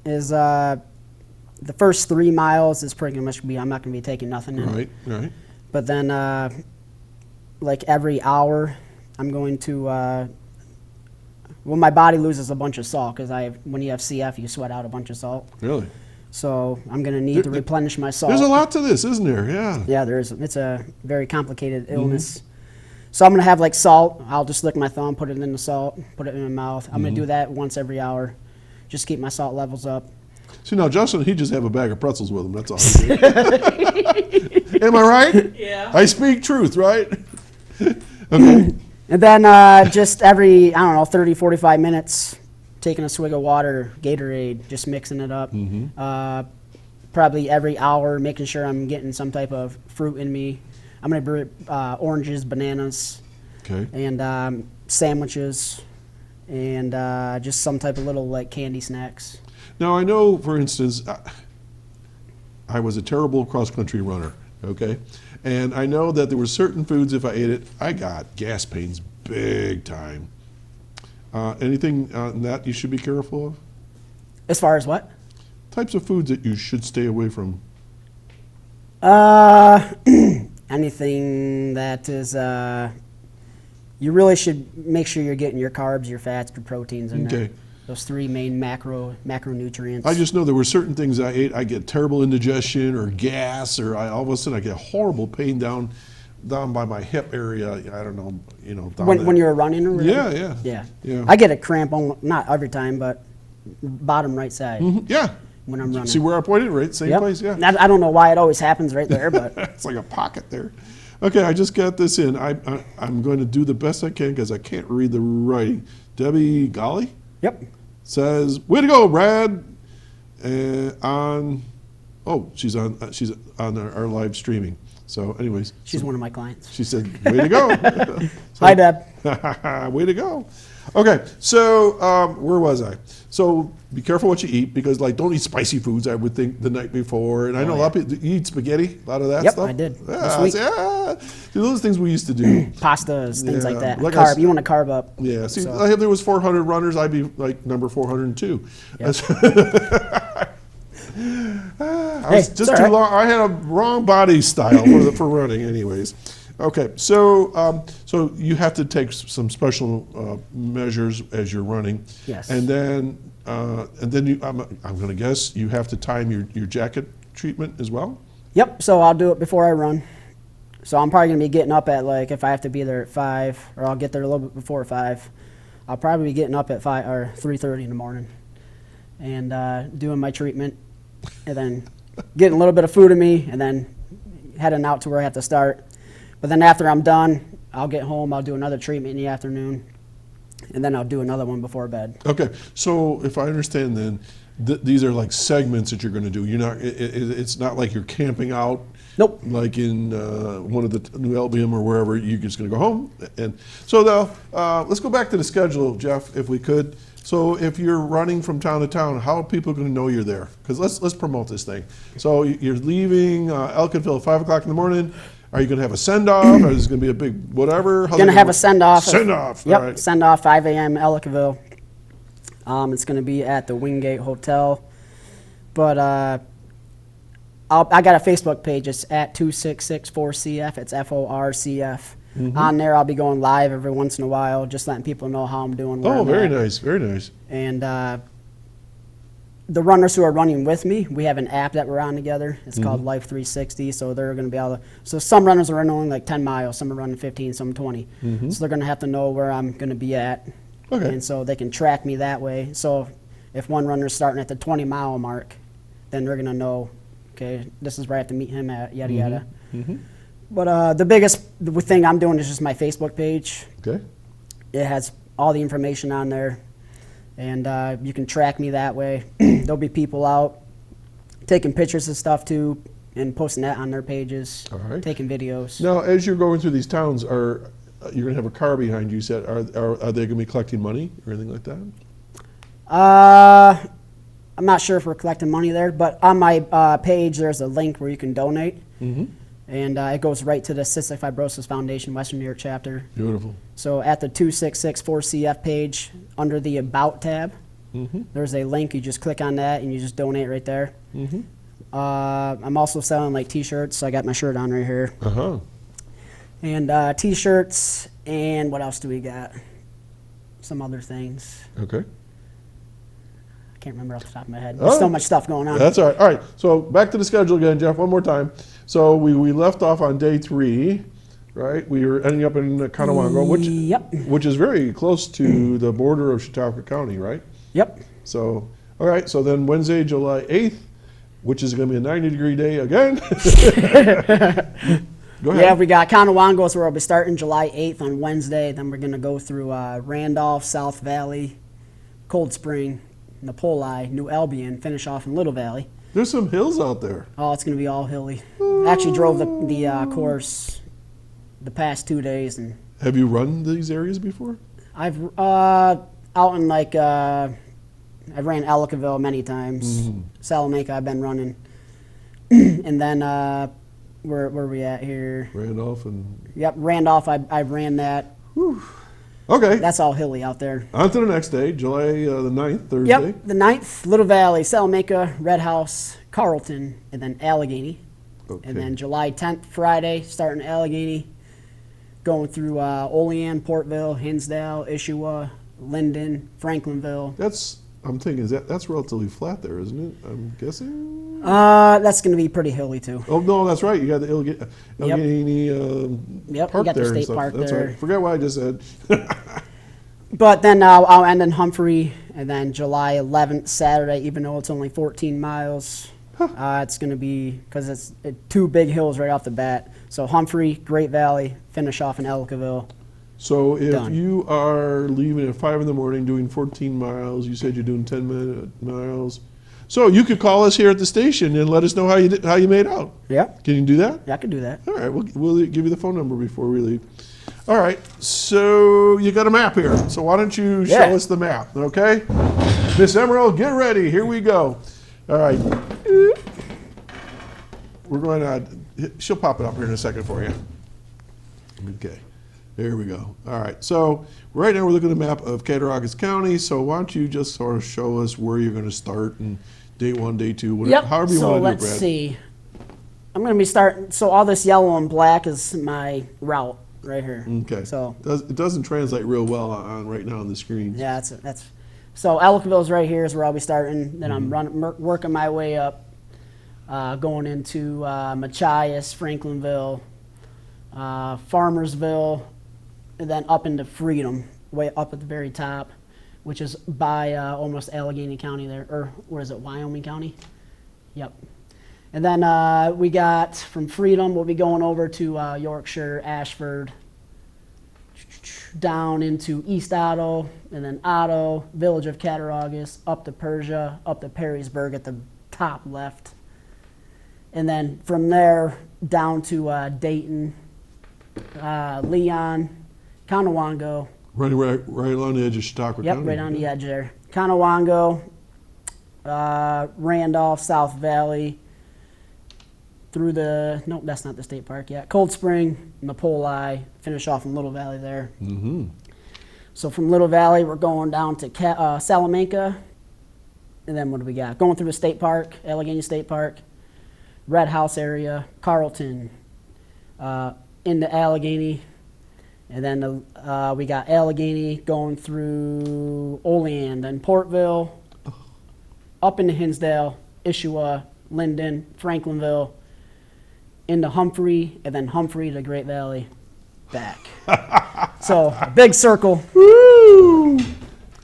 is the first 3 miles is pretty much I'm not going to be taking nothing in. Right, right. But then like every hour, I'm going to my body loses a bunch of salt because when you have CF, you sweat out a bunch of salt. Really? So I'm going to need to replenish my salt. There's a lot to this, isn't there? Yeah. Yeah, there is. It's a very complicated illness. So I'm going to have like salt. I'll just lick my thumb, put it in the salt, put it in my mouth. I'm going to do that once every hour. Just keep my salt levels up. See, now Justin, he just have a bag of pretzels with him. That's all he did. Am I right? Yeah. I speak truth, right? Okay. And then just every, 30, 45 minutes, taking a swig of water, Gatorade, just mixing it up. Probably every hour, making sure I'm getting some type of fruit in me. I'm going to bring oranges, bananas, Okay. and sandwiches, and just some type of little like candy snacks. Now, I know, for instance, I was a terrible cross-country runner, okay? And I know that there were certain foods, if I ate it, I got gas pains big time. Anything that you should be careful of? As far as what? Types of foods that you should stay away from? Anything that is, you really should make sure you're getting your carbs, your fats, your proteins in there. Okay. Those 3 main macronutrients. I just know there were certain things I ate, I get terrible indigestion or gas, or all of a sudden I get horrible pain down by my hip area. I don't know, down when there. you're running or whatever? Yeah. I get a cramp, not every time, but bottom right side Yeah. when I'm running. See where I pointed, right? Same Yep. place, yeah. I don't know why it always happens right there, but It's like a pocket there. Okay, I just got this in. I'm going to do the best I can because I can't read the writing. Debbie Golly yep. says, "Way to go, Brad!" She's on our live streaming. So, anyways, She's one of my clients. she said, "Way to go!" Hi, Deb. Way to go. Okay, so where was I? So be careful what you eat because, don't eat spicy foods, I would think, the night before. And I know a lot of people, you eat spaghetti, a lot of that Yep, stuff? I did. Yeah, This week. yeah. See, those things we used to do. Pastas, things like Yeah, that. like I Carb. s- You want to carb up. Yeah, see, So- if there was 400 runners, I'd be like number 402. Yep. I was Hey, just it's too all right. long. I had a wrong body style for running, anyways. Okay, so you have to take some special measures as you're running. Yes. And then I'm going to guess you have to time your jacket treatment as well. Yep, so I'll do it before I run. So I'm probably going to be getting up at, if I have to be there at 5, or I'll get there a little bit before 5, I'll probably be getting up at 5 or 3:30 in the morning and doing my treatment, and then getting a little bit of food in me, and then heading out to where I have to start. But then after I'm done, I'll get home, I'll do another treatment in the afternoon, and then I'll do another one before bed. Okay, so if I understand then, these are like segments that you're going to do. You're not. It's not like you're camping out. Nope. Like in one of the New Albion or wherever, you're just going to go home. And so now, let's go back to the schedule, Jeff, if we could. So if you're running from town to town, how are people going to know you're there? Because let's promote this thing. So you're leaving Elkinville at 5 o'clock in the morning. Are you going to have a send-off? Or is it going to be a big whatever? Going to have a send-off. Send-off. Yep, All right. send-off, 5 a.m. Ellicottville. It's going to be at the Wingate Hotel. But I got a Facebook page. It's at 2664CF. It's FORCF. On there, I'll be going live every once in a while, just letting people know how I'm doing. Where Oh, I'm very at. nice, very nice. And the runners who are running with me, we have an app that we're on together. It's called Life 360. So they're going to be able to. So some runners are running only like 10 miles, some are running 15, some 20. So they're going to have to know where I'm going to be at, Okay. and so they can track me that way. So if one runner's starting at the 20-mile mark, then they're going to know, okay, this is where I have to meet him at, yada yada. But the biggest thing I'm doing is just my Facebook page. Okay. It has all the information on there, and you can track me that way. There'll be people out taking pictures of stuff too and posting that on their pages, All right. taking videos. Now, as you're going through these towns, you're going to have a car behind you? Said, are they going to be collecting money or anything like that? I'm not sure if we're collecting money there, but on my page there's a link where you can donate, and it goes right to the Cystic Fibrosis Foundation Western New York chapter. Beautiful. So at the 2664CF page, under the About tab, there's a link. You just click on that and you just donate right there. I'm also selling like T-shirts, so I got my shirt on right here. Uh-huh. And T-shirts, and what else do we got? Some other things. Okay. I can't remember off the top of my head. There's so much stuff going on. That's all right. All right. So back to the schedule again, Jeff, one more time. So we left off on day 3, right? We were ending up in Conowongo, which is very close to the border of Chautauqua County, right? Yep. So, all right. So then Wednesday, July 8th, which is going to be a 90-degree day again. Go ahead. Yeah, we got Conowongo, so we'll be starting July 8th on Wednesday. Then we're going to go through Randolph, South Valley, Cold Spring, Poole, New Albion, finish off in Little Valley. There's some hills out there. Oh, it's going to be all hilly. I actually drove the course the past 2 days, and Have you run these areas before? I've out in like I ran Ellicottville many times. Salamanca I've been running, and then where are we at here? Randolph and... Yep, Randolph. I ran that. Okay. That's all hilly out there. On to the next day, July the 9th, Thursday. Yep, the 9th, Little Valley, Salamanca, Red House, Carlton, and then Allegheny. Okay. And then July 10th, Friday, starting Allegheny, going through Olean, Portville, Hinsdale, Issaquah, Linden, Franklinville. I'm thinking, that's relatively flat there, isn't it? I'm guessing? That's going to be pretty hilly too. Oh, no, that's right. You got the Allegheny Yep, Park you got the there and state stuff. park That's there. right. Forget what I just said. But then I'll end in Humphrey, and then July 11th, Saturday, even though it's only 14 miles, it's going to be, because it's 2 big hills right off the bat. So Humphrey, Great Valley, finish off in Ellicottville. So if Done. you are leaving at 5 in the morning doing 14 miles, you said you're doing 10-minute miles. So you could call us here at the station and let us know how you made out. Yep, Can you do that? yeah, I could do that. All right, we'll give you the phone number before we leave. All right, so you got a map here. So why don't you show Yeah. us the map, okay? Miss Emerald, get ready. Here we go. All right. We're going to, she'll pop it up here in a second for you. Okay, there we go. All right, so right now we're looking at the map of Cattaraugus County. So why don't you just sort of show us where you're going to start and day 1, day 2, whatever, however you so want to do it, let's Brad. see. I'm going to be starting, so all this yellow and black is my route right here. Okay. So, It doesn't translate real well on right now on the screen. yeah, that's so Ellicottville's right here is where I'll be starting. Then Mm-hmm. I'm working my way up, going into Machias, Franklinville, Farmersville, and then up into Freedom, way up at the very top, which is by almost Allegheny County there, or where is it, Wyoming County? Yep. And then we got from Freedom, we'll be going over to Yorkshire, Ashford, down into East Otto, and then Otto, Village of Cattaraugus, up to Persia, up to Perrysburg at the top left. And then from there down to Dayton, Leon, Conowongo. Right along the edge of Chautauqua Yep, County. right on the edge there. Conowongo, Randolph, South Valley, through the, nope, that's not the state park yet. Cold Spring, Poole, finish off in Little Valley there. Mm-hmm. So from Little Valley, we're going down to Salamanca, and then what do we got? Going through the state park, Allegheny State Park, Red House area, Carlton, into Allegheny, And then we got Allegheny going through Olean, then Portville, up into Hinsdale, Ishua, Linden, Franklinville, into Humphrey, and then Humphrey to Great Valley, back. So, a big circle. Woo!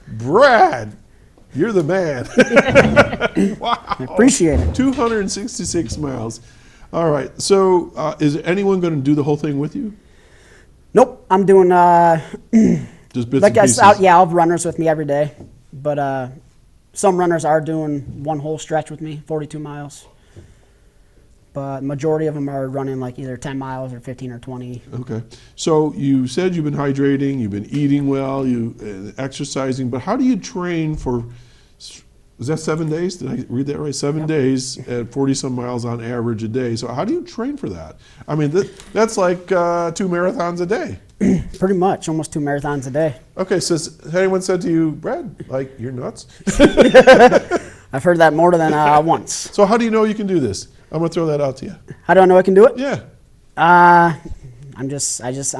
Brad, you're the man. Wow. I appreciate it. 266 miles. All right. So, is anyone going to do the whole thing with you? Nope, I'm doing Just bits like and pieces. I'll have runners with me every day, but some runners are doing one whole stretch with me, 42 miles. But majority of them are running like either 10 miles or 15 or 20. Okay. So you said you've been hydrating, you've been eating well, you exercising, but how do you train for, is that 7 days? Did I read that right? 7 days at 40 some miles on average a day. So how do you train for that? I mean, that's like 2 marathons a day. Pretty much, almost 2 marathons a day. Okay, so has anyone said to you, Brad, like, you're nuts? I've heard that more than once. So how do you know you can do this? I'm going to throw that out to you. How do I know I can do it? Yeah. I'm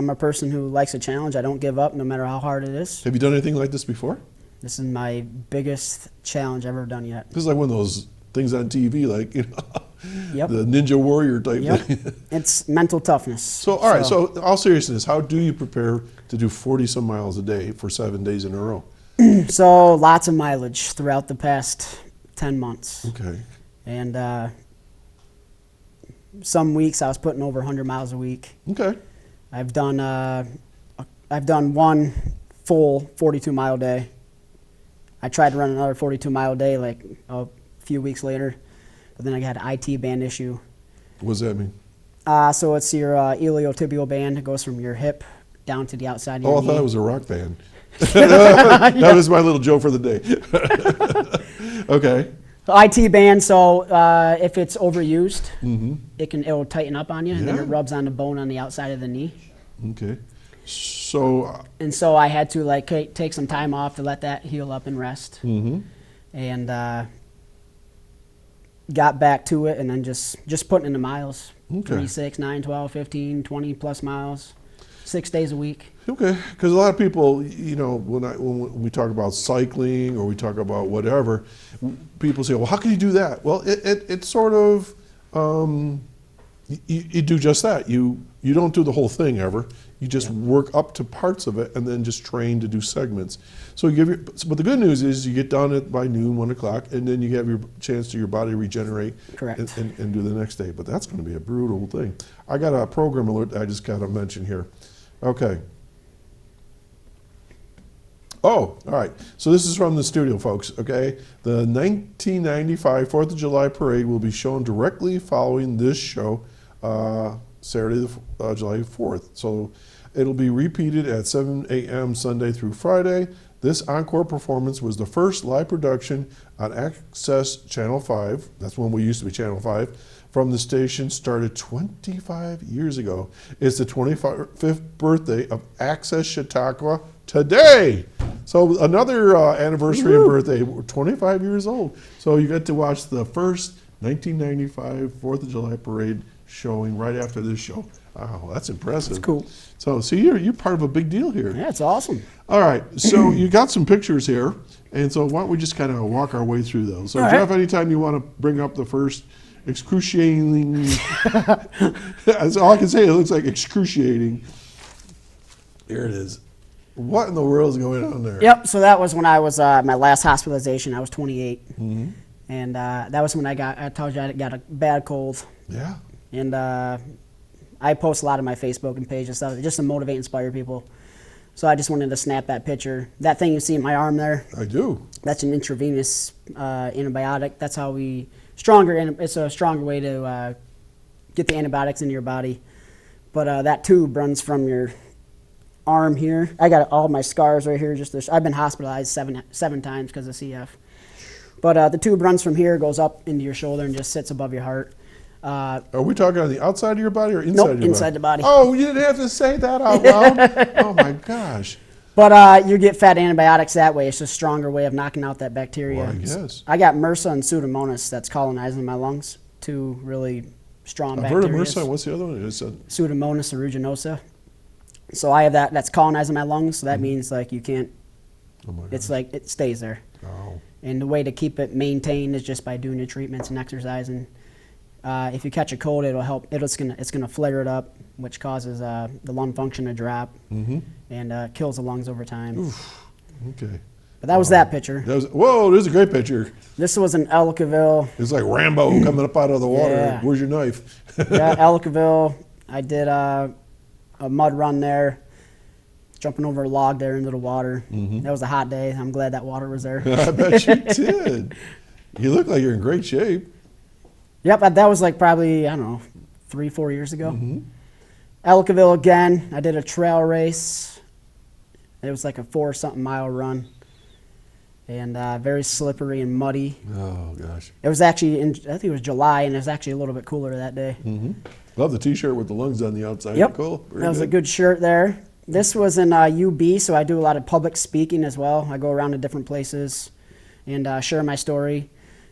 a person who likes a challenge. I don't give up no matter how hard it is. Have you done anything like this before? This is my biggest challenge I've ever done yet. This is like one of those things on TV, like, you know, Yep. the Ninja Warrior type Yep. thing. It's mental toughness. So, all right, so all seriousness, how do you prepare to do 40 some miles a day for 7 days in a row? So lots of mileage throughout the past 10 months. Okay. And some weeks I was putting over 100 miles a week. Okay. I've done one full 42-mile day. I tried to run another 42-mile day like a few weeks later, but then I got an IT band issue. What does that mean? So it's your iliotibial band. It goes from your hip down to the outside of your Oh, I knee. thought it was a rock band. That was my little joke for the day. Okay. The IT band, so if it's overused, it'll tighten up on you, and then Yeah. it rubs on the bone on the outside of the knee. Okay. So, And so I had to like take some time off to let that heal up and rest. And got back to it, and then just putting in the miles. Okay. 3, 6, 9, 12, 15, 20 plus miles, 6 days a week. okay, because a lot of people, you know, when we talk about cycling or we talk about whatever, people say, well, how can you do that? Well, it's sort of, you do just that. You don't do the whole thing ever. You just work up to parts of it and then just train to do segments. So but the good news is you get done by noon, 1 o'clock, and then you have your chance to your body regenerate. Correct. And do the next day. But that's going to be a brutal thing. I got a program alert that I just got to mention here. Okay. Oh, all right. So this is from the studio, folks, okay? The 1995 4th of July parade will be shown directly following this show, Saturday, July 4th. So it'll be repeated at 7 a.m. Sunday through Friday. This encore performance was the first live production on Access Channel 5. That's when we used to be Channel 5. From the station, started 25 years ago. It's the 25th birthday of Access Chautauqua today. So another anniversary and birthday. We're 25 years old. So you get to watch the first 1995 4th of July parade showing right after this show. Wow, that's impressive. That's cool. So see, you're part of a big deal here. Yeah, it's awesome. All right, so you got some pictures here, and so why don't we just kind of walk our way through those? So All Jeff, right. anytime you want to bring up the first excruciating, that's all I can say, it looks like excruciating. Here it is. What in the world is going on there? Yep, so that was when I was, my last hospitalization. I was 28. And that was when I told you I got a bad cold. Yeah. And I post a lot on my Facebook and page and stuff just to motivate and inspire people. So I just wanted to snap that picture. That thing you see in my arm there, I do. that's an intravenous antibiotic. That's how it's a stronger way to get the antibiotics into your body. But that tube runs from your arm here. I got all my scars right here. I've been hospitalized seven times because of CF. But the tube runs from here, goes up into your shoulder, and just sits above your heart. Are we talking on the outside of your body or inside Nope, of your body? inside the body. Oh, you didn't have to say that out loud? Oh, my gosh. But you get fat antibiotics that way. It's a stronger way of knocking out that bacteria. Well, I guess. I got MRSA and Pseudomonas that's colonizing my lungs. Two really strong I've bacteria. heard of MRSA. What's the other one? It's Pseudomonas aeruginosa. So I have that's colonizing my lungs. So that means like you can't. Oh my It's gosh. like it stays there. Oh. And the way to keep it maintained is just by doing the treatments and exercising. If you catch a cold, it'll help. It's gonna flare it up, which causes the lung function to drop and kills the lungs over time. Okay. But that was that picture. Whoa, there's a great picture. This was in Ellicottville. It's like Rambo coming up out of the water. Yeah. Where's your knife? Yeah, Ellicottville. I did a mud run there, jumping over a log there into the water. That was a hot day. I'm glad that water was there. I bet you did. You look like you're in great shape. Yep, that was like probably, I don't know, 3-4 years ago. Ellicottville again. I did a trail race. It was like a 4-something mile run. And very slippery and muddy. Oh, gosh. It was actually, I think it was July, and it was actually a little bit cooler that day. Love the T-shirt with the lungs on the outside. Yep, Cool. Very that was a good shirt there. This was in UB, so I do a lot of public speaking as well. I go around to different places and share my story.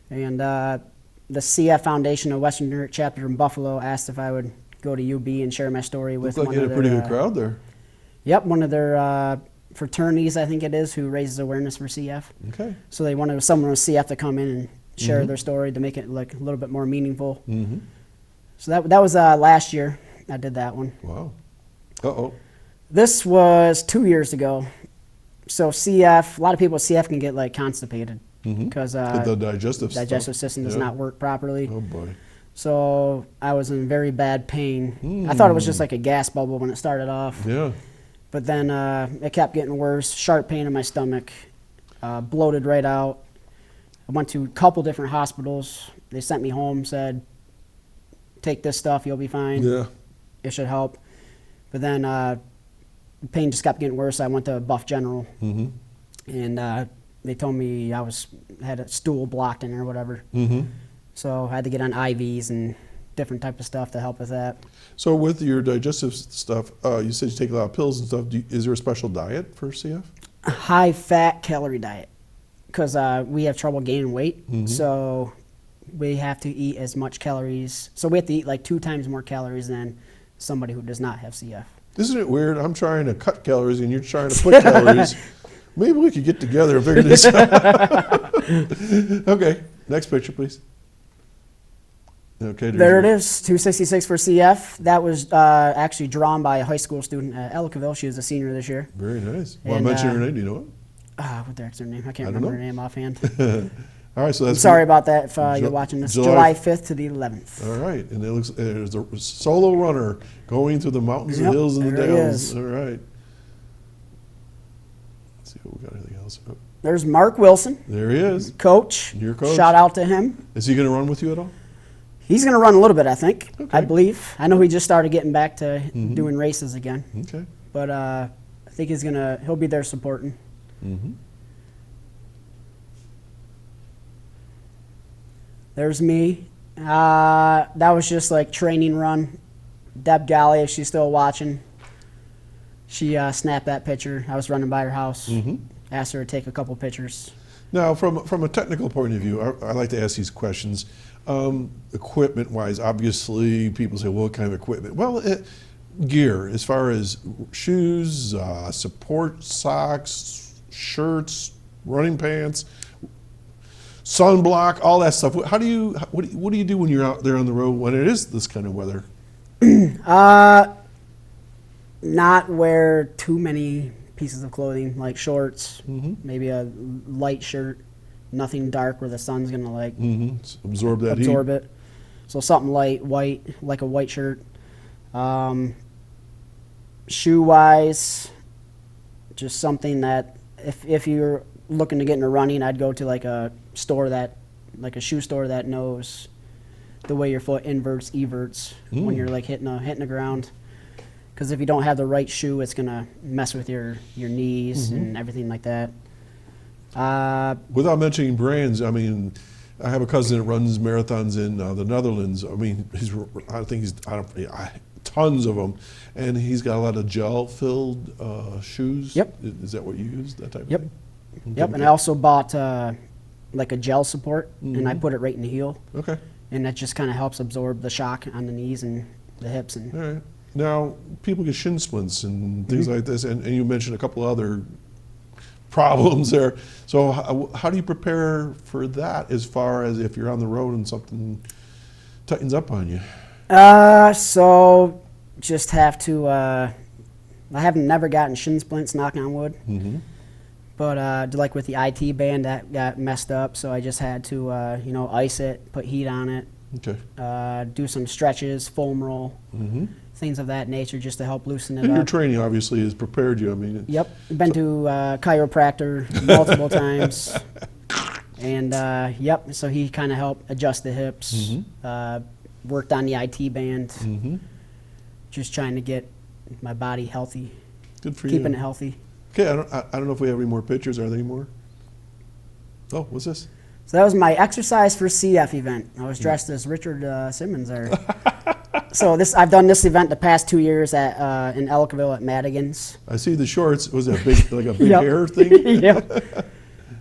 And the CF Foundation of Western New York chapter in Buffalo asked if I would go to UB and share my story with Looks like one you had of a their, pretty good crowd there. Yep, one of their fraternities, I think it is, who raises awareness for CF. Okay. So they wanted someone with CF to come in and share their story to make it like a little bit more meaningful. So that was last year. I did that one. Wow. Uh-oh. This was 2 years ago. So CF, a lot of people with CF can get like constipated because The digestive system does not work properly. Oh, boy. So I was in very bad pain. I thought it was just like a gas bubble when it started off. Yeah. But then it kept getting worse. Sharp pain in my stomach, bloated right out. I went to a couple different hospitals. They sent me home, said, take this stuff, you'll be fine. Yeah. It should help. But then the pain just kept getting worse. I went to Buff General, and they told me I had a stool blocked in there or whatever. So I had to get on IVs and different type of stuff to help with that. So with your digestive stuff, you said you take a lot of pills and stuff. Is there a special diet for CF? High fat calorie diet, because we have trouble gaining weight. So we have to eat as much calories. So we have to eat like 2 times more calories than somebody who does not have CF. Isn't it weird? I'm trying to cut calories and you're trying to put calories. Maybe we could get together and figure this out. Okay, next picture, please. Okay, There it is, 266 for CF. That was actually drawn by a high school student at Ellicottville. She was a senior this year. Very nice. Well, I And, mentioned her name. Do you know it? What the heck's her name? I can't I don't remember know. her name offhand. All right, so that's I'm sorry about that if you're watching this. July- July 5th to the 11th. All right, and it looks there's a solo runner going through the mountains and Yep, hills and the there he dales. is. All right. Let's see if we got anything else. Oh, There's Mark Wilson, there he is. coach. Your coach. Shout out to him. Is he going to run with you at all? He's going to run a little bit, I think. Okay. I believe. I know he just started getting back to doing races again. Okay. But I think he'll be there supporting. There's me. That was just like training run. Deb Galley, if she's still watching, she snapped that picture. I was running by her house. Asked her to take a couple pictures. Now, from a technical point of view, I like to ask these questions. Equipment-wise, obviously, people say, well, what kind of equipment? Well, gear, as far as shoes, support socks, shirts, running pants, sunblock, all that stuff. What do you do when you're out there on the road when it is this kind of weather? Not wear too many pieces of clothing, like shorts, maybe a light shirt, nothing dark where the sun's gonna like Absorb that absorb heat. it. So something light, white, like a white shirt. Shoe wise, just something that if you're looking to get into running, I'd go to like a shoe store that knows the way your foot inverts, everts when you're like hitting the ground. Because if you don't have the right shoe, it's gonna mess with your knees and everything like that. Without mentioning brands, I mean, I have a cousin that runs marathons in the Netherlands. I mean, tons of them, and he's got a lot of gel-filled shoes. Yep. Is that what you use? That type Yep. of thing? Yep. And I also bought like a gel support, and I put it right in the heel, Okay. and that just kind of helps absorb the shock on the knees and the hips. And All right. Now, people get shin splints and things like this, and you mentioned a couple other problems there. So how do you prepare for that as far as if you're on the road and something tightens up on you? So just have to, I haven't never gotten shin splints, knock on wood. But like with the IT band, that got messed up, so I just had to, ice it, put heat on it, do some stretches, foam roll, things of that nature just to help loosen it And up. your training obviously has prepared you. I mean, Yep, been to chiropractor multiple times, and so he kind of helped adjust the hips, worked on the IT band, just trying to get my body healthy, good for keeping you. it healthy. Okay, I don't know if we have any more pictures. Are there any more? Oh, what's this? So that was my exercise for CF event. I was dressed as Richard Simmons there. So I've done this event the past 2 years at in Elkville at Madigan's. I see the shorts. Was it a big, like a big Yep. hair thing? Yep.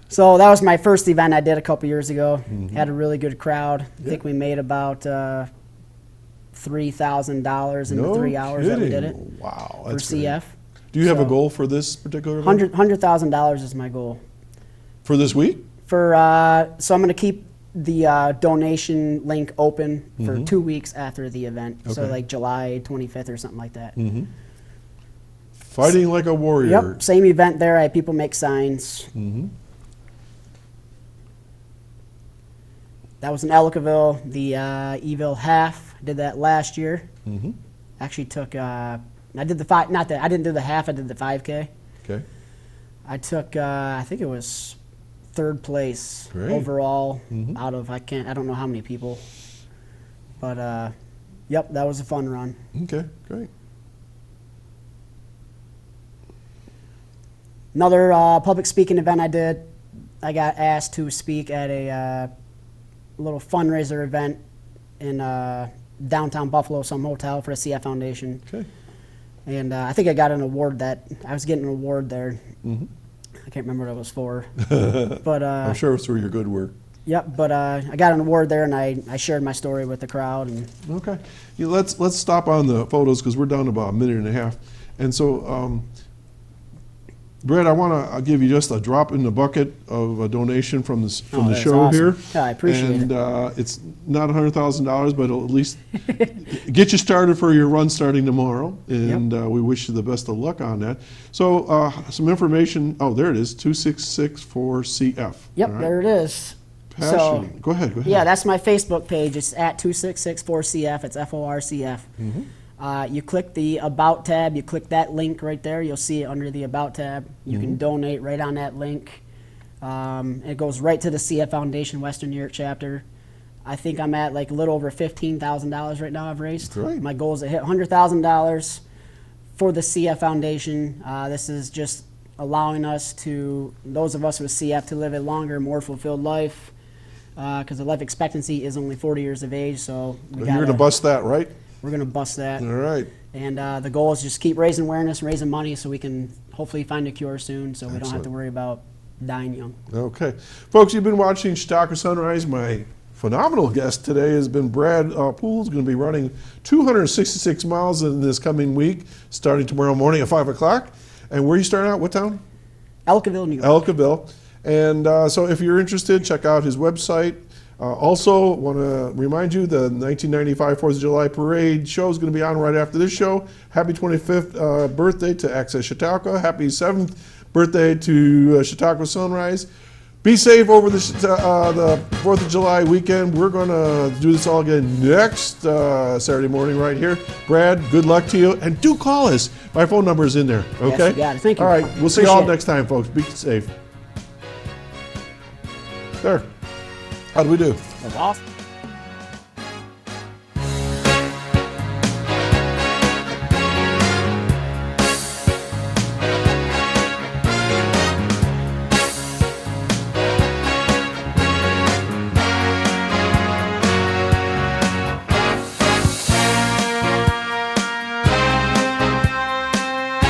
So that was my first event I did a couple years ago. Had a really good crowd. I think we made about $3,000 in the 3 hours that we did it Wow, for that's great. CF. Do you have a So, goal for this particular event? $100,000 is my goal. For this week? So I'm going to keep the donation link open for 2 weeks after the event. So Okay. like July 25th or something like that. Fighting like a warrior. Yep, same event there. I had people make signs. That was in Elkville. The Eville half, did that last year. Actually took, I did the five, not that, I didn't do the half, I did the 5K. Okay. I took, I think it was 3rd place Great. overall out of, I don't know how many people. But, yep, that was a fun run. Okay, great. Another public speaking event I did, I got asked to speak at a little fundraiser event in downtown Buffalo, some hotel for the CF Foundation. Okay. And I think I got an award I was getting an award there. I can't remember what it was for. But I'm sure it's for your good work. yep, but I got an award there, and I shared my story with the crowd. And Okay. Let's stop on the photos because we're down to about a minute and a half. And so, Brett, I want to give you just a drop in the bucket of a donation from the that's show awesome. here. Yeah, I appreciate and, it. And it's not $100,000, but it'll at least get you started for your run starting tomorrow. And we wish you the best of luck on that. So some information. Oh, there it is, 2664CF. yep, All right. there it is. Passion. So, Go ahead. yeah, that's my Facebook page. It's at 2664CF. It's FORCF. You click the About tab. You click that link right there. You'll see it under the About tab. You can donate right on that link. It goes right to the CF Foundation Western New York chapter. I think I'm at like a little over $15,000 right now I've raised. Great. My goal is to hit $100,000 for the CF Foundation. This is just allowing us those of us with CF, to live a longer, more fulfilled life. Because the life expectancy is only 40 years of age, so You're going to bust that, right? we're going to bust that. All right. And the goal is just keep raising awareness, raising money, so we can hopefully find a cure soon, so we don't have to Excellent. worry about dying young. Okay. Folks, you've been watching Chautauqua Sunrise. My phenomenal guest today has been Brad Poole. He's going to be running 266 miles in this coming week, starting tomorrow morning at 5 o'clock. And where are you starting out? What town? Elkville, New York. Elkville. And so if you're interested, check out his website. Also, want to remind you the 1995 4th of July Parade show is going to be on right after this show. Happy 25th birthday to Access Chautauqua. Happy 7th birthday to Chautauqua Sunrise. Be safe over the 4th of July weekend. We're going to do this all again next Saturday morning right here. Brad, good luck to you. And do call us. My phone number is in there. Okay? you got it. Thank you. All right. We'll see you all Appreciate it. next time, folks. Be safe. There. How do we do? That's awesome.